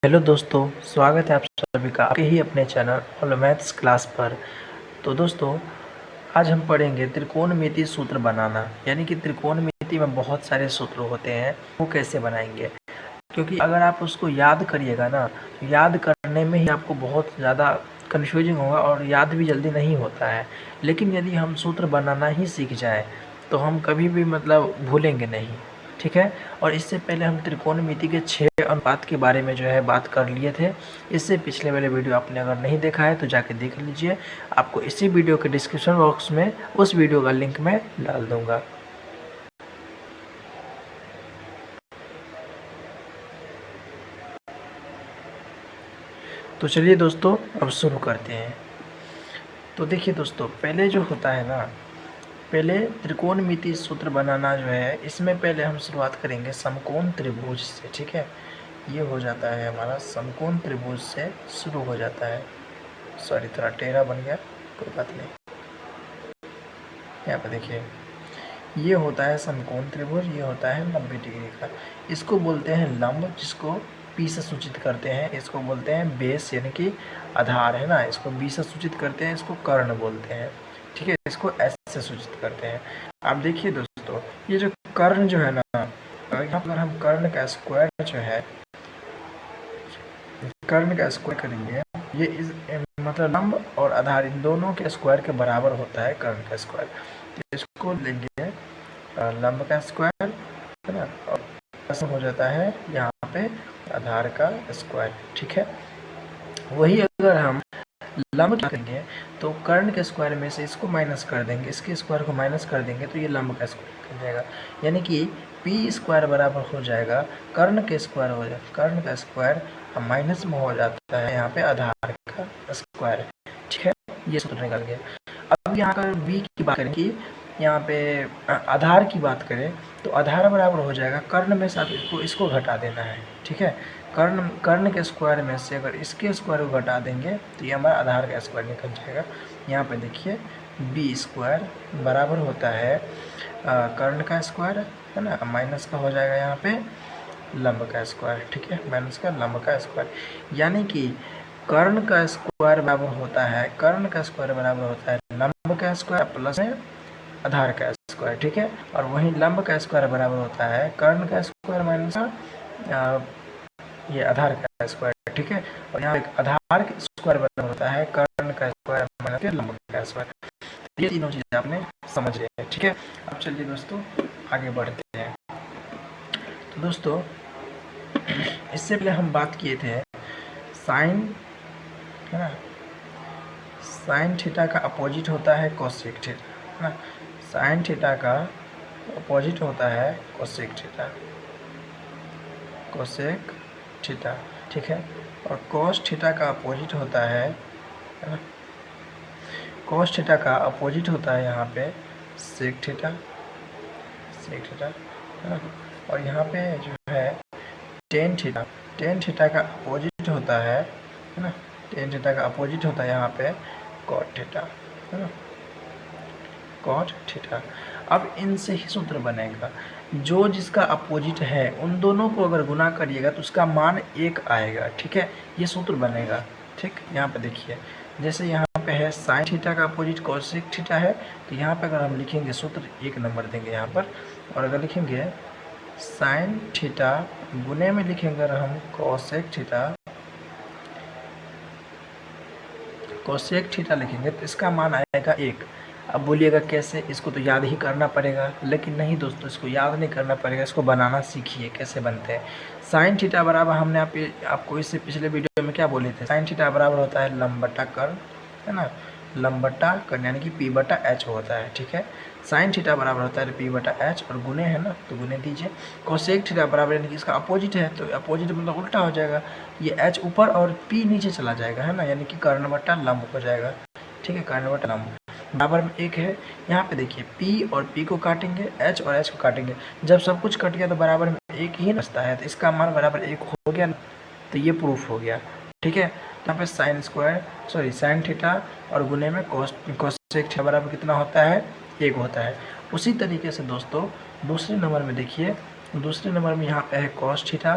Hello दोस्तों, स्वागत है आप सभी का आपके ही अपने चैनल ऑल मैथ्स क्लास पर। तो दोस्तों, आज हम पढ़ेंगे त्रिकोणमितीय सूत्र बनाना। यानी कि त्रिकोणमिति में बहुत सारे सूत्र होते हैं, वो कैसे बनाएंगे। क्योंकि अगर आप उसको याद करिएगा ना, तो याद करने में ही आपको बहुत ज़्यादा कन्फ्यूजिंग होगा और याद भी जल्दी नहीं होता है। लेकिन यदि हम सूत्र बनाना ही सीख जाए तो हम कभी भी भूलेंगे नहीं। ठीक है। और इससे पहले हम त्रिकोणमिति के 6 अनुपात के बारे में जो है बात कर लिए थे। इससे पिछले वाले वीडियो आपने अगर नहीं देखा है तो जाके देख लीजिए। आपको इसी वीडियो के डिस्क्रिप्शन बॉक्स में उस वीडियो का लिंक मैं डाल दूँगा। तो चलिए दोस्तों, अब शुरू करते हैं। तो देखिए दोस्तों, पहले जो होता है ना, पहले त्रिकोणमिति सूत्र बनाना जो है, इसमें पहले हम शुरुआत करेंगे समकोण त्रिभुज से। ठीक है, ये हो जाता है हमारा समकोण त्रिभुज से शुरू हो जाता है। सॉरी, थोड़ा टेढ़ा बन गया, कोई बात नहीं। यहाँ पे देखिए, ये होता है समकोण त्रिभुज, ये होता है 90 डिग्री का। इसको बोलते हैं लंब, जिसको P से सूचित करते हैं। इसको बोलते हैं बेस, यानी कि आधार है ना, इसको B से सूचित करते हैं। इसको कर्ण बोलते हैं। ठीक है, इसको S से सूचित करते हैं। आप देखिए दोस्तों, ये जो कर्ण जो है ना, यहाँ पर हम कर्ण का स्क्वायर जो है, कर्ण का स्क्वायर करेंगे, ये इस लंब और आधार इन दोनों के स्क्वायर के बराबर होता है कर्ण का स्क्वायर। तो इसको लेंगे लंब का स्क्वायर है ना, और ऐसा हो जाता है यहाँ पे आधार का स्क्वायर। ठीक है, वही अगर हम लंब क्या करेंगे तो कर्ण के स्क्वायर में से इसको माइनस कर देंगे, इसके स्क्वायर को माइनस कर देंगे, तो ये लंब का स्क्वायर बन जाएगा। यानी कि पी स्क्वायर बराबर हो जाएगा कर्ण के स्क्वायर हो जाएगा, कर्ण का स्क्वायर माइनस में हो जाता है यहाँ पे आधार का स्क्वायर। ठीक है, ये सूत्र निकल गया। अब यहाँ पर बी की बात करें कि यहाँ पे आधार की बात करें तो आधार बराबर हो जाएगा कर्ण में से आप इसको घटा देना है। ठीक है, कर्ण के स्क्वायर में से अगर इसके स्क्वायर को घटा देंगे तो ये हमारा आधार का स्क्वायर निकल जाएगा। यहाँ पे देखिए, बी स्क्वायर बराबर होता है कर्ण का स्क्वायर है ना, माइनस का हो जाएगा यहाँ पे लंब का स्क्वायर। ठीक है, माइनस का लंब का स्क्वायर, यानी कि कर्ण का स्क्वायर बराबर होता है, कर्ण का स्क्वायर बराबर होता है लंब का स्क्वायर प्लस में आधार का स्क्वायर। ठीक है, और वहीं लंब का स्क्वायर बराबर होता है कर्ण का स्क्वायर माइनस ये आधार का स्क्वायर। ठीक है, और यहाँ एक आधार का स्क्वायर बराबर होता है कर्ण का स्क्वायर माइनस लंब का स्क्वायर। ये तीनों चीजें आपने समझ लिया है। ठीक है, अब चलिए दोस्तों आगे बढ़ते हैं। तो दोस्तों, इससे पहले हम बात किए थे साइन है ना, साइन थीटा का अपोजिट होता है कोसेक थीटा है ना, साइन थीटा का अपोजिट होता है कोसेक थीटा, कोसेक थीटा। ठीक है, और कोस थीटा का अपोजिट होता है ना, कोस थीटा का अपोजिट होता है यहाँ पे सेक थीटा, सेक थीटा है ना, और यहाँ पे जो है टेन थीटा, टेन थीटा का अपोजिट होता है ना, टेन थीटा का अपोजिट होता है यहाँ पे कॉट थीटा है ना, कॉट थीटा। अब इनसे ही सूत्र बनेगा, जो जिसका अपोजिट है उन दोनों को अगर गुना करिएगा तो उसका मान 1 आएगा। ठीक है, ये सूत्र बनेगा। ठीक, यहाँ पे देखिए, जैसे यहाँ पे है साइन थीटा का अपोजिट कोसेक थीटा है, तो यहाँ पे अगर हम लिखेंगे सूत्र 1 नंबर देंगे यहाँ पर, और अगर लिखेंगे साइन थीटा गुने में लिखेंगे अगर हम कोसेक थीटा, कोसेक थीटा लिखेंगे तो इसका मान आएगा 1। अब बोलिएगा कैसे, इसको तो याद ही करना पड़ेगा। लेकिन नहीं दोस्तों, इसको याद नहीं करना पड़ेगा, इसको बनाना सीखिए कैसे बनते हैं। साइन थीटा बराबर हमने आपको इससे पिछले वीडियो में क्या बोले थे, साइन थीटा बराबर होता है लंब बटा कर्ण है ना, लंब बटा कर्ण यानी कि पी बटा एच होता है। ठीक है, साइन थीटा बराबर होता है पी बटा एच, और गुने है ना तो गुने दीजिए। कोसेक थीटा बराबर यानी कि इसका अपोजिट है, तो अपोजिट मतलब उल्टा हो जाएगा, ये एच ऊपर और पी नीचे चला जाएगा है ना, यानी कि कर्ण बटा लंब हो जाएगा। ठीक है, कर्ण बटा लंब बराबर में 1 है। यहाँ पे देखिए P और P को काटेंगे, H और H को काटेंगे, जब सब कुछ कट गया तो बराबर में 1 ही बचता है, तो इसका मान बराबर 1 हो गया, तो ये प्रूफ हो गया। ठीक है, यहाँ पे sine square sorry sine theta और गुने में कोसेक थीटा बराबर कितना होता है, 1 होता है। उसी तरीके से दोस्तों दूसरे नंबर में देखिए, दूसरे नंबर में यहाँ पे है कॉस थीटा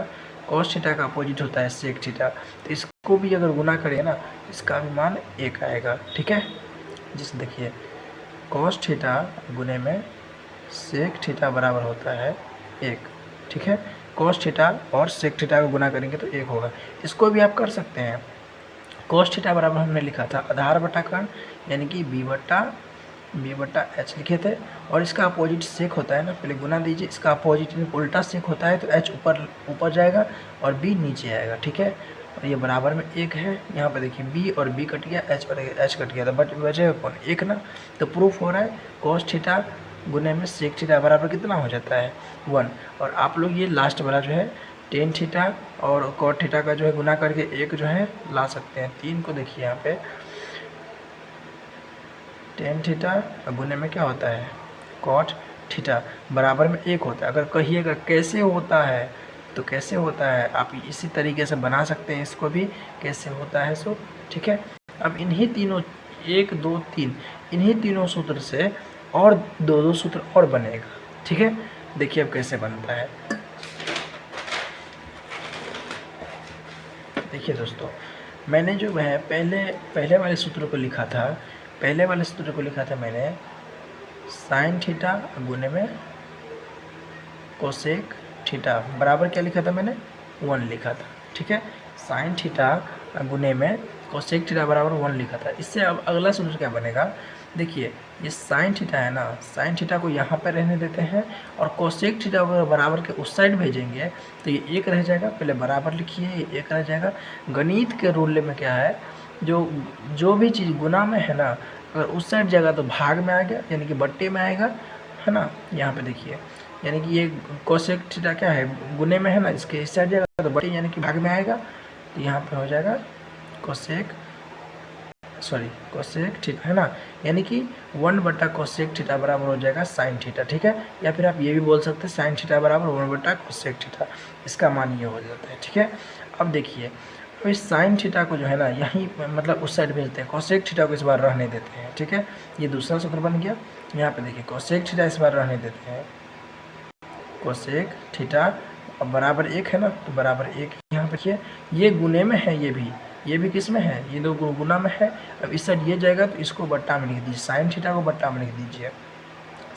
कॉस थीटा का अपोजिट होता है सेक थीटा, तो इसको भी अगर गुना करें ना, इसका भी मान 1 आएगा। ठीक है, जिससे देखिए कॉस थीटा गुने में सेक थीटा बराबर होता है 1। ठीक है, कॉस थीटा और सेक थीटा को गुना करेंगे तो 1 होगा। इसको भी आप कर सकते हैं। कॉस थीटा बराबर हमने लिखा था आधार बटा कर्ण, यानी कि बी बटा एच लिखे थे, और इसका अपोजिट सेक होता है ना, पहले गुना दीजिए, इसका अपोजिट उल्टा सेक होता है, तो एच ऊपर जाएगा और बी नीचे आएगा। ठीक है, और ये बराबर में 1 है। यहाँ पे देखिए बी और बी कट गया, एच और एच कट गया, तो बचेगा कौन, 1 ना। तो प्रूफ हो रहा है कॉस थीटा गुने में सेक थीटा बराबर कितना हो जाता है 1। और आप लोग ये लास्ट वाला जो है टेन थीटा और कॉट थीटा का जो है गुना करके 1 जो है ला सकते हैं। 3 को देखिए यहाँ पे टेन थीटा गुने में क्या होता है कॉट थीटा बराबर में 1 होता है। अगर कहिएगा कैसे होता है, तो कैसे होता है आप इसी तरीके से बना सकते हैं इसको भी, कैसे होता है सो। ठीक है, अब इन्हीं तीनों 1 2 3 इन्हीं तीनों सूत्र से और दो सूत्र और बनेगा। ठीक है, देखिए अब कैसे बनता है। देखिए दोस्तों, मैंने जो है पहले वाले सूत्र को लिखा था, मैंने साइन थीटा गुने में कोसेक थीटा बराबर क्या लिखा था मैंने 1 लिखा था। ठीक है, साइन थीटा गुने में कोसेक थीटा बराबर 1 लिखा था। इससे अब अगला सूत्र क्या बनेगा, देखिए ये साइन थीटा है ना, साइन थीटा को यहाँ पर रहने देते हैं और कोसेक थीटा बराबर के उस साइड भेजेंगे तो ये 1 रह जाएगा। पहले बराबर लिखिए, ये 1 रह जाएगा। गणित के रूल में क्या है, जो भी चीज़ गुना में है ना, अगर उस साइड जाएगा तो भाग में आ गया, यानी कि बट्टे में आएगा, है ना। यहाँ पे देखिए, यानी कि ये कोसेक थीटा क्या है गुने में है ना, इसके इस साइड जाएगा तो बट्टे यानी कि भाग में आएगा, तो यहाँ पे हो जाएगा कोसेक थीटा, है ना, यानी कि 1 बटा कोसेक थीटा बराबर हो जाएगा साइन थीटा। ठीक है, या फिर आप ये भी बोल सकते हैं साइन थीटा बराबर 1 बटा कोसेक थीटा, इसका मान ये हो जाता है। ठीक है, अब देखिए तो इस साइन थीटा को जो है ना यहीं मतलब उस साइड भेजते हैं, कोसेक थीटा को इस बार रहने देते हैं। ठीक है, ये दूसरा सूत्र बन गया। यहाँ पे देखिए कोसेक थीटा इस बार रहने देते हैं, कोसेक थीटा अब बराबर 1 है ना, तो बराबर 1 यहाँ पे देखिए, ये गुने में है, ये भी किस में है, ये दो गुना में है। अब इस साइड ये जाएगा तो इसको बट्टा में लिख दीजिए, साइन थीटा को बट्टा में लिख दीजिए,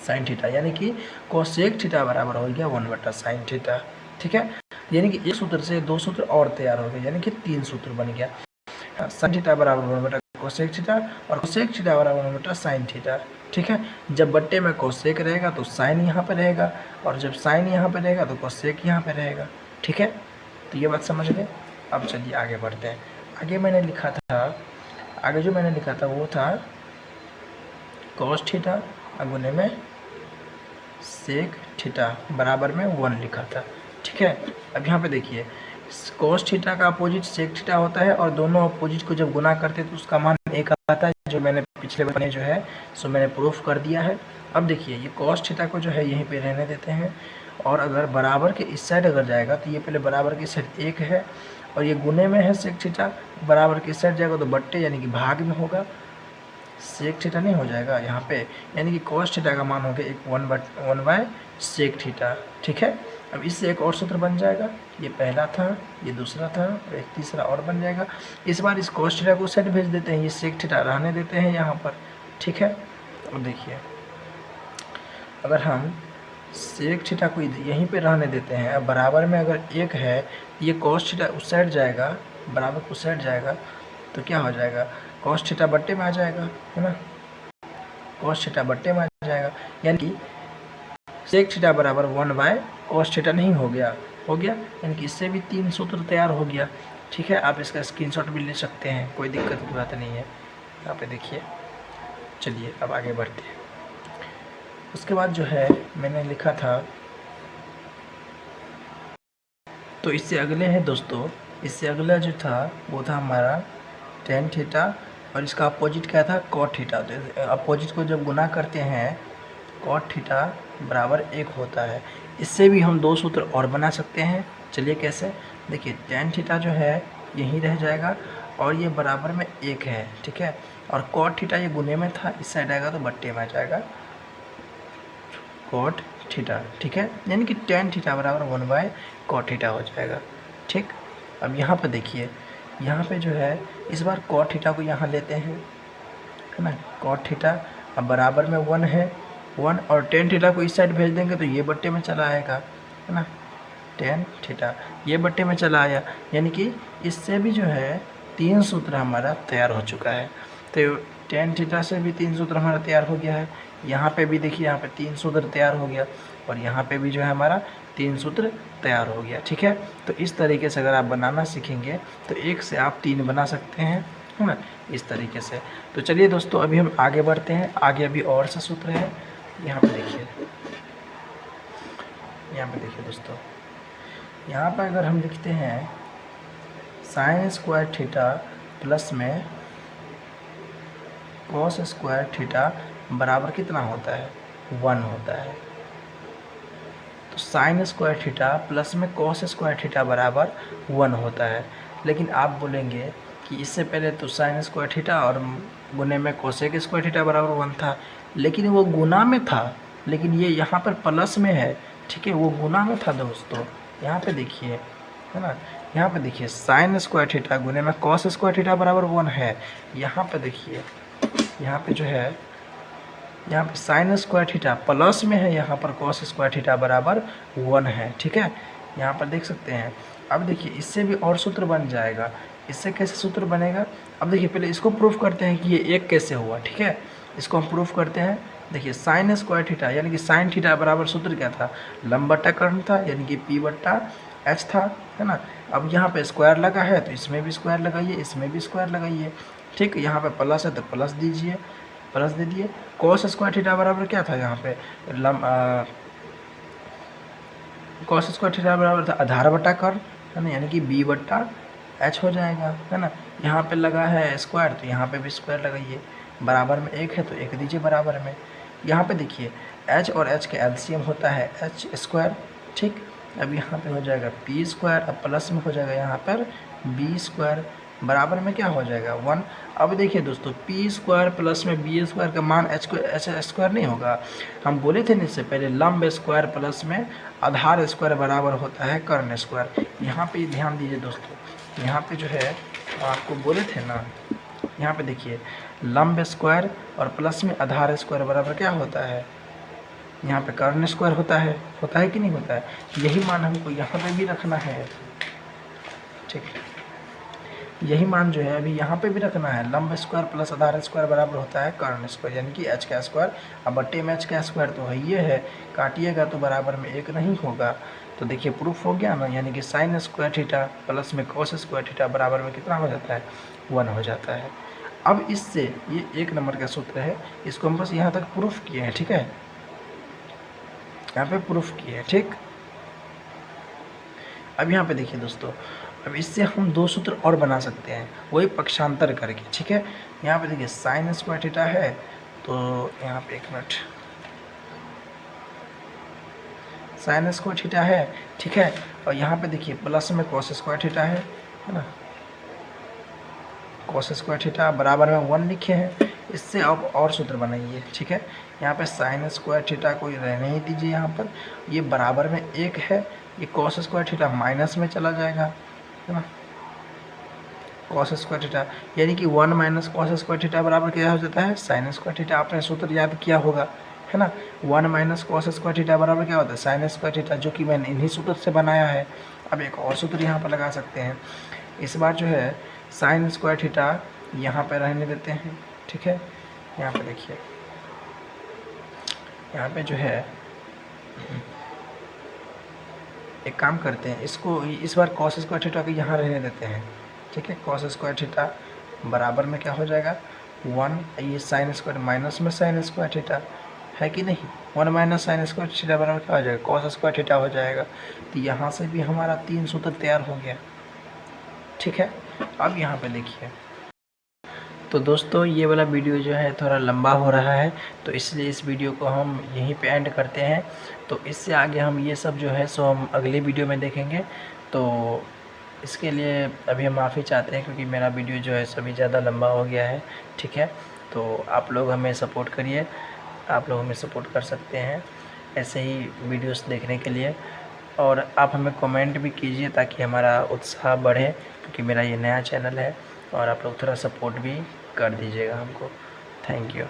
साइन थीटा, यानी कि कोसेक थीटा बराबर हो गया 1 बटा साइन थीटा। ठीक है, यानी कि एक सूत्र से 2 सूत्र और तैयार हो गए, यानी कि 3 सूत्र बन गया। साइन थीटा बराबर 1 बटा कोसेक थीटा और कोसेक थीटा बराबर 1 बटा साइन थीटा। ठीक है, जब बट्टे में कोसेक रहेगा तो साइन यहाँ पे रहेगा, और जब साइन यहाँ पे रहेगा तो कोसेक यहाँ पे रहेगा। ठीक है, तो ये बात समझ गए। अब चलिए आगे बढ़ते हैं। आगे जो मैंने लिखा था वो था कॉस थीटा गुने में सेक थीटा बराबर में 1 लिखा था। ठीक है, अब यहाँ पे देखिए कॉस थीटा का अपोजिट सेक थीटा होता है, और दोनों अपोजिट को जब गुना करते हैं तो उसका मान 1 आता है, जो मैंने पिछले में जो है सो मैंने प्रूफ कर दिया है। अब देखिए ये कॉस थीटा को जो है यहीं पे रहने देते हैं, और अगर बराबर के इस साइड अगर जाएगा तो ये पहले बराबर की साइड 1 है, और ये गुने में है सेक थीटा, बराबर की साइड जाएगा तो बट्टे यानी कि भाग में होगा, सेक थीटा नहीं हो जाएगा यहाँ पे, यानी कि कॉस थीटा का मान हो गया 1 बाय सेक थीटा। ठीक है, अब इससे एक और सूत्र बन जाएगा, ये पहला था, ये दूसरा था, और एक तीसरा और बन जाएगा। इस बार इस कॉस थीटा को साइड भेज देते हैं, ये सेक थीटा रहने देते हैं यहाँ पर। ठीक है, अब देखिए अगर हम सेक थीटा को यहीं पे रहने देते हैं, अब बराबर में अगर 1 है, ये कॉस थीटा उस साइड जाएगा, बराबर उस साइड जाएगा तो क्या हो जाएगा, कॉस थीटा बट्टे में आ जाएगा, है ना, कॉस थीटा बट्टे में आ जाएगा, यानी कि सेक थीटा बराबर 1 बाय कॉस थीटा नहीं हो गया, यानी कि इससे भी 3 सूत्र तैयार हो गया। ठीक है, आप इसका स्क्रीनशॉट भी ले सकते हैं, कोई दिक्कत की बात नहीं है। यहाँ पे देखिए, चलिए अब आगे बढ़ते हैं। उसके बाद जो है मैंने लिखा था, तो इससे अगले है दोस्तों, इससे अगला जो था वो था हमारा टेन थीटा, और इसका अपोजिट क्या था कॉट थीटा। तो अपोजिट को जब गुना करते हैं कॉट थीटा बराबर 1 होता है। इससे भी हम 2 सूत्र और बना सकते हैं। चलिए कैसे, देखिए टेन थीटा जो है यहीं रह जाएगा, और ये बराबर में 1 है। ठीक है, और कॉट थीटा ये गुने में था, इस साइड आएगा तो बट्टे में आ जाएगा कॉट थीटा। ठीक है, यानी कि टेन थीटा बराबर 1 बाय कॉट थीटा हो जाएगा। ठीक। अब यहाँ पे देखिए, यहाँ पे जो है इस बार कॉट थीटा को यहाँ लेते हैं, है ना, कॉट थीटा। अब बराबर में 1 है, 1 और टेन थीटा को इस साइड भेज देंगे तो ये बट्टे में चला आएगा, है ना, टेन थीटा ये बट्टे में चला आया। यानी कि इससे भी जो है 3 सूत्र हमारा तैयार हो चुका है। तो टेन थीटा से भी 3 सूत्र हमारा तैयार हो गया है। यहाँ पे भी देखिए, यहाँ पे 3 सूत्र तैयार हो गया और यहाँ पे भी जो है हमारा 3 सूत्र तैयार हो गया। ठीक है, तो इस तरीके से अगर आप बनाना सीखेंगे तो 1 से आप 3 बना सकते हैं, है ना, इस तरीके से। तो चलिए दोस्तों, अभी हम आगे बढ़ते हैं। आगे अभी और से सूत्र है। यहाँ पे देखिए, यहाँ पे देखिए दोस्तों, यहाँ पर अगर हम लिखते हैं साइन स्क्वायर थीटा प्लस में कॉस स्क्वायर थीटा बराबर कितना होता है, 1 होता है। तो साइन स्क्वायर थीटा प्लस में कॉस स्क्वायर थीटा बराबर 1 होता है। लेकिन आप बोलेंगे कि इससे पहले तो साइन स्क्वायर थीटा और गुने में कोसेक स्क्वायर थीटा बराबर 1 था, लेकिन वो गुना में था, लेकिन ये यहाँ पर प्लस में है। ठीक है, वो गुना में था दोस्तों। यहाँ पे देखिए, है ना, यहाँ पे देखिए साइन स्क्वायर थीटा गुने में कॉस स्क्वायर थीटा बराबर 1 है। यहाँ पे देखिए, यहाँ पे जो है, यहाँ पे साइन स्क्वायर थीटा प्लस में है, यहाँ पर कॉस स्क्वायर थीटा बराबर 1 है। ठीक है, यहाँ पर देख सकते हैं। अब देखिए, इससे भी और सूत्र बन जाएगा। इससे कैसे सूत्र बनेगा, अब देखिए पहले इसको प्रूफ करते हैं कि ये एक कैसे हुआ। ठीक है, इसको हम प्रूफ करते हैं। देखिए साइन स्क्वायर थीटा यानी कि साइन थीटा बराबर सूत्र क्या था, लंब बट्टा कर्ण था, यानी कि पी बट्टा एच था, है ना। अब यहाँ पे स्क्वायर लगा है तो इसमें भी स्क्वायर लगाइए, इसमें भी स्क्वायर लगाइए। ठीक, यहाँ पे प्लस है तो प्लस दीजिए, प्लस दे दिए। कॉस स्क्वायर थीटा बराबर क्या था, यहाँ पे कॉस स्क्वायर थीटा बराबर था आधार बट्टा कर्ण, है ना, यानी कि बी बट्टा एच हो जाएगा, है ना। यहाँ पे लगा है स्क्वायर तो यहाँ पे भी स्क्वायर लगाइए। बराबर में 1 है तो 1 दीजिए बराबर में। यहाँ पे देखिए एच और एच के एलसीएम होता है एच स्क्वायर। ठीक, अब यहाँ पे हो जाएगा पी स्क्वायर, अब प्लस में हो जाएगा यहाँ पर बी स्क्वायर, बराबर में क्या हो जाएगा 1। अब देखिए दोस्तों, पी स्क्वायर प्लस में बी स्क्वायर का मान एच स्क्वायर नहीं होगा। हम बोले थे ना इससे पहले, लंब स्क्वायर प्लस में आधार स्क्वायर बराबर होता है कर्ण स्क्वायर। यहाँ पे ध्यान दीजिए दोस्तों, यहाँ पे जो है आपको बोले थे ना, यहाँ पे देखिए लंब स्क्वायर और प्लस में आधार स्क्वायर बराबर क्या होता है, यहाँ पे कर्ण स्क्वायर होता है कि नहीं होता है। यही मान हमको यहाँ पे भी रखना है। ठीक, यही मान जो है अभी यहाँ पे भी रखना है। लंब स्क्वायर प्लस आधार स्क्वायर बराबर होता है कर्ण स्क्वायर, यानी कि एच का स्क्वायर। अब बट्टे में एच का स्क्वायर तो है ये है, काटिएगा तो बराबर में 1 नहीं होगा। तो देखिए प्रूफ हो गया ना, यानी कि साइन स्क्वायर थीटा प्लस में कॉस स्क्वायर थीटा बराबर में कितना हो जाता है, 1 हो जाता है। अब इससे ये 1 नंबर का सूत्र है, इसको हम बस यहाँ तक प्रूफ किए हैं। ठीक है, यहाँ पे प्रूफ किए हैं। ठीक, अब यहाँ पे देखिए दोस्तों, अब इससे हम 2 सूत्र और बना सकते हैं, वही पक्षांतर करके। ठीक है, यहाँ पे देखिए साइन स्क्वायर थीटा है, तो यहाँ पे 1 मिनट, साइन स्क्वायर थीटा है। ठीक है, और यहाँ पे देखिए प्लस में कॉस स्क्वायर थीटा है ना, कॉस स्क्वायर थीटा बराबर में 1 लिखे हैं। इससे आप और सूत्र बनाइए। ठीक है, यहाँ पे साइन स्क्वायर थीटा को रहने ही दीजिए, यहाँ पर ये बराबर में 1 है, ये कॉस स्क्वायर थीटा माइनस में चला जाएगा, है ना, कॉस स्क्वायर थीटा, यानी कि 1 माइनस कॉस स्क्वायर थीटा बराबर क्या हो जाता है, साइन स्क्वायर थीटा। आपने सूत्र याद किया होगा, है ना, 1 माइनस कॉस स्क्वायर थीटा बराबर क्या होता है, साइन स्क्वायर थीटा, जो कि मैंने इन्हीं सूत्र से बनाया है। अब एक और सूत्र यहाँ पर लगा सकते हैं। इस बार जो है साइन स्क्वायर थीटा यहाँ पर रहने देते हैं। ठीक है, यहाँ पे देखिए, यहाँ पे जो है एक काम करते हैं, इसको इस बार कॉस स्क्वायर थीटा को यहाँ रहने देते हैं। ठीक है, कॉस स्क्वायर थीटा बराबर में क्या हो जाएगा 1, ये साइन स्क्वायर माइनस में साइन स्क्वायर थीटा है कि नहीं, 1 माइनस साइन स्क्वायर थीटा बराबर क्या हो जाएगा, कॉस स्क्वायर थीटा हो जाएगा। तो यहाँ से भी हमारा 3 सूत्र तैयार हो गया। ठीक है, अब यहाँ पे देखिए, तो दोस्तों ये वाला वीडियो जो है थोड़ा लंबा हो रहा है, तो इसलिए इस वीडियो को हम यहीं पे एंड करते हैं। तो इससे आगे हम ये सब जो है सो हम अगले वीडियो में देखेंगे। तो इसके लिए अभी हम माफ़ी चाहते हैं, क्योंकि मेरा वीडियो जो है सभी ज़्यादा लंबा हो गया है। ठीक है, तो आप लोग हमें सपोर्ट करिए, आप लोग हमें सपोर्ट कर सकते हैं ऐसे ही वीडियोस देखने के लिए। और आप हमें कमेंट भी कीजिए ताकि हमारा उत्साह बढ़े, क्योंकि मेरा ये नया चैनल है, और आप लोग थोड़ा सपोर्ट भी कर दीजिएगा हमको। Thank you.